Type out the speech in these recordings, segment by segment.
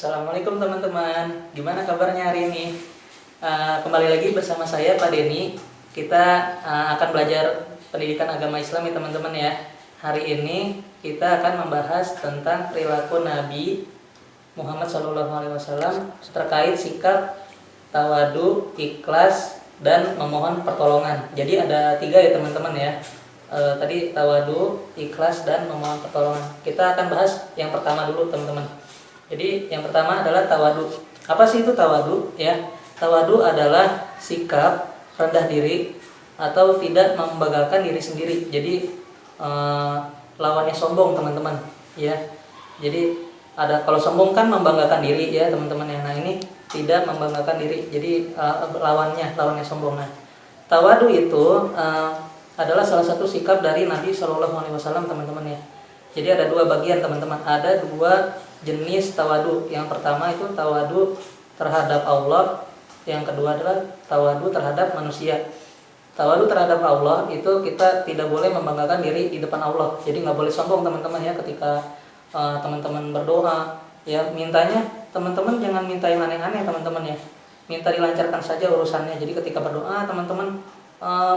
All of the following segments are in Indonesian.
Assalamualaikum teman-teman, gimana kabarnya hari ini? Kembali lagi bersama saya Pak Denny. Kita akan belajar pendidikan agama Islam ya teman-teman ya. Hari ini kita akan membahas tentang perilaku Nabi Muhammad SAW terkait sikap tawadu, ikhlas, dan memohon pertolongan. Jadi ada 3 ya teman-teman ya. Tadi tawadu, ikhlas, dan memohon pertolongan. Kita akan bahas yang pertama dulu teman-teman. Jadi yang pertama adalah tawadu. Apa sih itu tawadu? Ya, tawadu adalah sikap rendah diri atau tidak membanggakan diri sendiri. Jadi lawannya sombong teman-teman. Ya, jadi ada kalau sombong kan membanggakan diri ya teman-teman ya. Nah ini tidak membanggakan diri. Jadi lawannya sombong. Nah, tawadu itu adalah salah satu sikap dari Nabi SAW teman-teman ya. Jadi ada 2 bagian teman-teman. Ada 2 jenis tawadu. Yang pertama itu tawadu terhadap Allah, yang kedua adalah tawadu terhadap manusia. Tawadu terhadap Allah itu kita tidak boleh membanggakan diri di depan Allah. Jadi nggak boleh sombong teman-teman ya ketika teman-teman berdoa. Ya mintanya teman-teman jangan minta yang aneh-aneh teman-teman ya. Minta dilancarkan saja urusannya. Jadi ketika berdoa teman-teman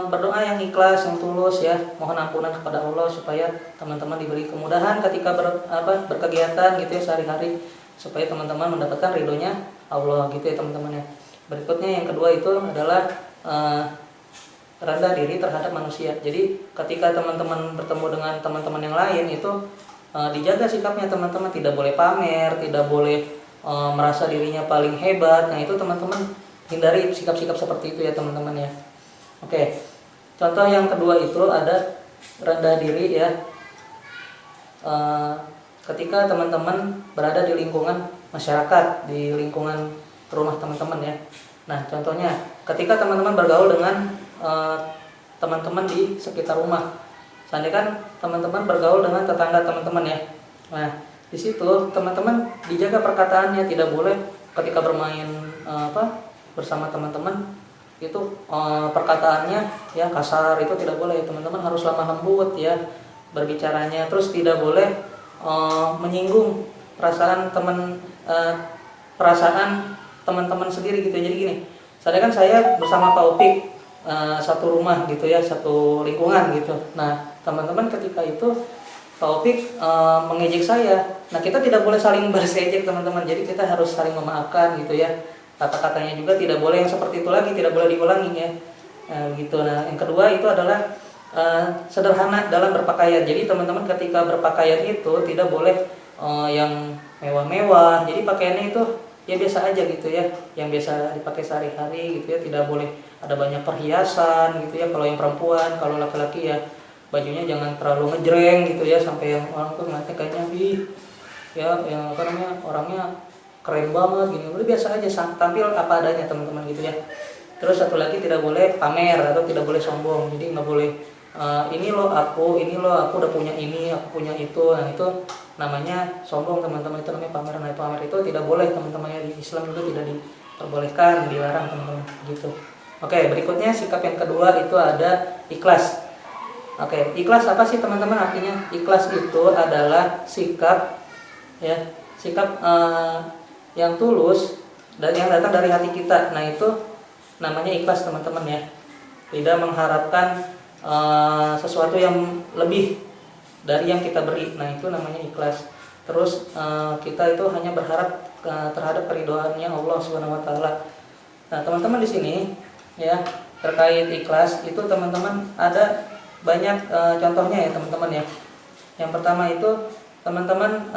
berdoa yang ikhlas, yang tulus ya, mohon ampunan kepada Allah supaya teman-teman diberi kemudahan ketika berkegiatan gitu ya sehari-hari, supaya teman-teman mendapatkan ridhonya Allah gitu ya teman-teman ya. Berikutnya yang kedua itu adalah rendah diri terhadap manusia. Jadi ketika teman-teman bertemu dengan teman-teman yang lain itu dijaga sikapnya teman-teman, tidak boleh pamer, tidak boleh merasa dirinya paling hebat. Nah itu teman-teman hindari sikap-sikap seperti itu ya teman-teman ya. Oke, contoh yang kedua itu ada rendah diri ya. Ketika teman-teman berada di lingkungan masyarakat, di lingkungan rumah teman-teman ya. Nah, contohnya ketika teman-teman bergaul dengan teman-teman di sekitar rumah. Seandainya kan teman-teman bergaul dengan tetangga teman-teman ya. Nah, di situ teman-teman dijaga perkataannya, tidak boleh ketika bermain bersama teman-teman itu perkataannya ya kasar, itu tidak boleh. Teman-teman harus lemah lembut ya berbicaranya, terus tidak boleh menyinggung perasaan teman-teman sendiri gitu. Jadi gini, saya kan saya bersama Pak Upik satu rumah gitu ya, satu lingkungan gitu. Nah teman-teman ketika itu Pak Upik mengejek saya, nah kita tidak boleh saling bersejek teman-teman. Jadi kita harus saling memaafkan gitu ya. Kata-katanya juga tidak boleh yang seperti itu lagi, tidak boleh diulangi ya. Gitu. Nah, yang kedua itu adalah sederhana dalam berpakaian. Jadi teman-teman ketika berpakaian itu tidak boleh yang mewah-mewah. Jadi pakaiannya itu ya biasa aja gitu ya, yang biasa dipakai sehari-hari gitu ya. Tidak boleh ada banyak perhiasan gitu ya kalau yang perempuan. Kalau laki-laki ya bajunya jangan terlalu ngejreng gitu ya, sampai yang orang tuh ngeliatnya kayaknya ya yang orangnya keren banget gini. Udah biasa aja, tampil apa adanya teman-teman gitu ya. Terus satu lagi tidak boleh pamer atau tidak boleh sombong. Jadi nggak boleh ini loh aku udah punya ini, aku punya itu. Nah itu namanya sombong teman-teman, itu namanya pamer. Nah pamer itu tidak boleh teman-teman ya, di Islam itu tidak diperbolehkan, dilarang teman-teman gitu. Oke, berikutnya sikap yang kedua itu ada ikhlas. Oke, ikhlas apa sih teman-teman artinya? Ikhlas itu adalah sikap ya, sikap yang tulus dan yang datang dari hati kita. Nah itu namanya ikhlas teman-teman ya. Tidak mengharapkan sesuatu yang lebih dari yang kita beri. Nah itu namanya ikhlas. Terus kita itu hanya berharap terhadap keridhoannya Allah Subhanahu Wa Taala. Nah teman-teman di sini ya terkait ikhlas itu teman-teman ada banyak contohnya ya teman-teman ya. Yang pertama itu teman-teman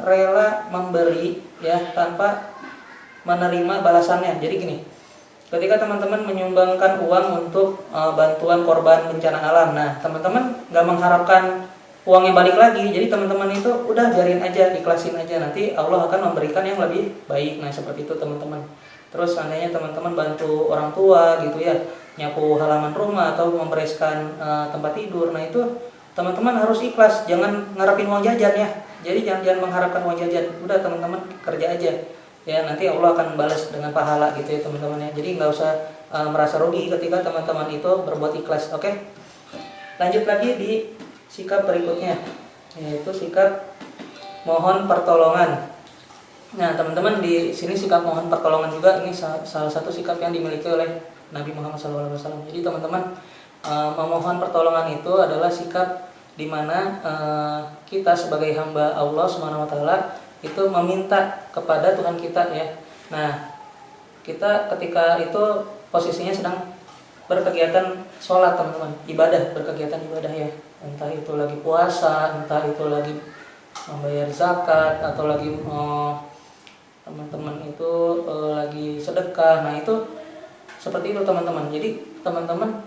rela memberi ya tanpa menerima balasannya. Jadi gini, ketika teman-teman menyumbangkan uang untuk bantuan korban bencana alam, nah teman-teman nggak mengharapkan uangnya balik lagi. Jadi teman-teman itu udah biarin aja, ikhlasin aja, nanti Allah akan memberikan yang lebih baik. Nah seperti itu teman-teman. Terus seandainya teman-teman bantu orang tua gitu ya, nyapu halaman rumah atau membereskan tempat tidur, nah itu teman-teman harus ikhlas, jangan ngarepin uang jajan ya. Jadi jangan mengharapkan uang jajan. Udah teman-teman kerja aja. Ya nanti Allah akan balas dengan pahala gitu ya teman-teman ya. Jadi nggak usah merasa rugi ketika teman-teman itu berbuat ikhlas. Oke. Lanjut lagi di sikap berikutnya, yaitu sikap mohon pertolongan. Nah, teman-teman, di sini sikap mohon pertolongan juga ini salah satu sikap yang dimiliki oleh Nabi Muhammad SAW. Jadi teman-teman, memohon pertolongan itu adalah sikap di mana kita sebagai hamba Allah Subhanahu wa taala itu meminta kepada Tuhan kita ya. Nah, kita ketika itu posisinya sedang berkegiatan sholat, teman-teman, berkegiatan ibadah ya, entah itu lagi puasa, entah itu lagi membayar zakat, atau lagi teman-teman itu lagi sedekah. Nah, itu seperti itu teman-teman. Jadi teman-teman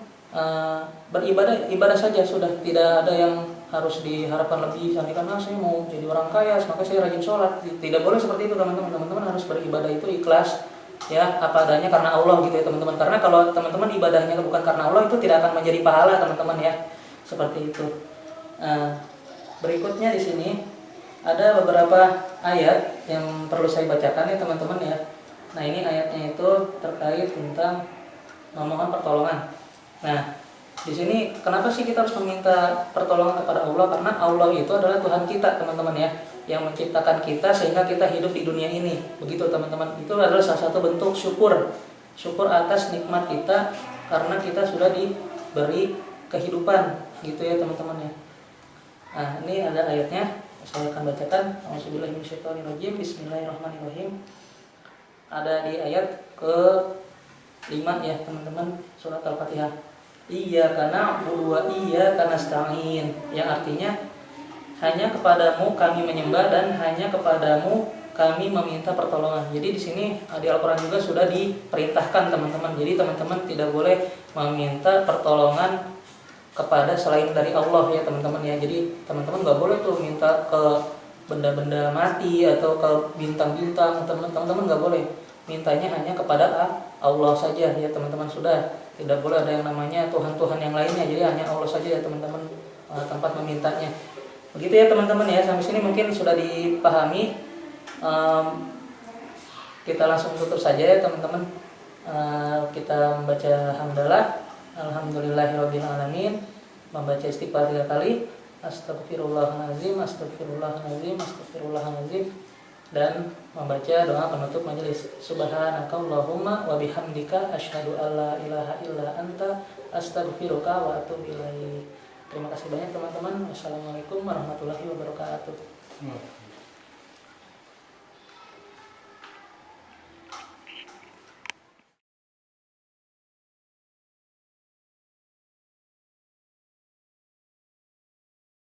beribadah saja sudah, tidak ada yang harus diharapkan lebih. Karena saya mau jadi orang kaya maka saya rajin sholat, tidak boleh seperti itu teman-teman. Teman-teman harus beribadah itu ikhlas ya, apa adanya karena Allah gitu ya teman-teman. Karena kalau teman-teman ibadahnya bukan karena Allah, itu tidak akan menjadi pahala teman-teman ya, seperti itu. Berikutnya di sini ada beberapa ayat yang perlu saya bacakan ya teman-teman ya. Nah, ini ayatnya itu terkait tentang memohon pertolongan. Nah, di sini kenapa sih kita harus meminta pertolongan kepada Allah? Karena Allah itu adalah Tuhan kita teman-teman ya, yang menciptakan kita sehingga kita hidup di dunia ini. Begitu teman-teman. Itu adalah salah satu bentuk syukur atas nikmat kita karena kita sudah diberi kehidupan gitu ya teman-teman ya. Nah, ini ada ayatnya. Saya akan bacakan. Auzubillahiminasyaitonirrajim. Bismillahirrahmanirrahim. Ada di ayat ke-5 ya teman-teman, surat Al-Fatihah. Iyyaka na'budu wa iyyaka nasta'in, yang artinya hanya kepadamu kami menyembah dan hanya kepadamu kami meminta pertolongan. Jadi di sini di Al-Qur'an juga sudah diperintahkan teman-teman. Jadi teman-teman tidak boleh meminta pertolongan kepada selain dari Allah ya teman-teman ya. Jadi teman-teman nggak boleh tuh minta ke benda-benda mati atau ke bintang-bintang. Teman-teman nggak boleh, mintanya hanya kepada Allah saja ya teman-teman. Sudah, tidak boleh ada yang namanya Tuhan-Tuhan yang lainnya. Jadi hanya Allah saja ya teman-teman tempat memintanya. Begitu ya teman-teman ya. Sampai sini mungkin sudah dipahami. Kita langsung tutup saja ya teman-teman. Kita membaca hamdalah. Alhamdulillahirabbil alamin, membaca istighfar 3 kali, astagfirullahalazim, astagfirullahalazim, astagfirullahalazim, dan membaca doa penutup majelis. Subhanakallahumma wa bihamdika asyhadu alla ilaha illa anta astaghfiruka wa atubu ilaik. Terima kasih banyak teman-teman. Wassalamualaikum warahmatullahi wabarakatuh.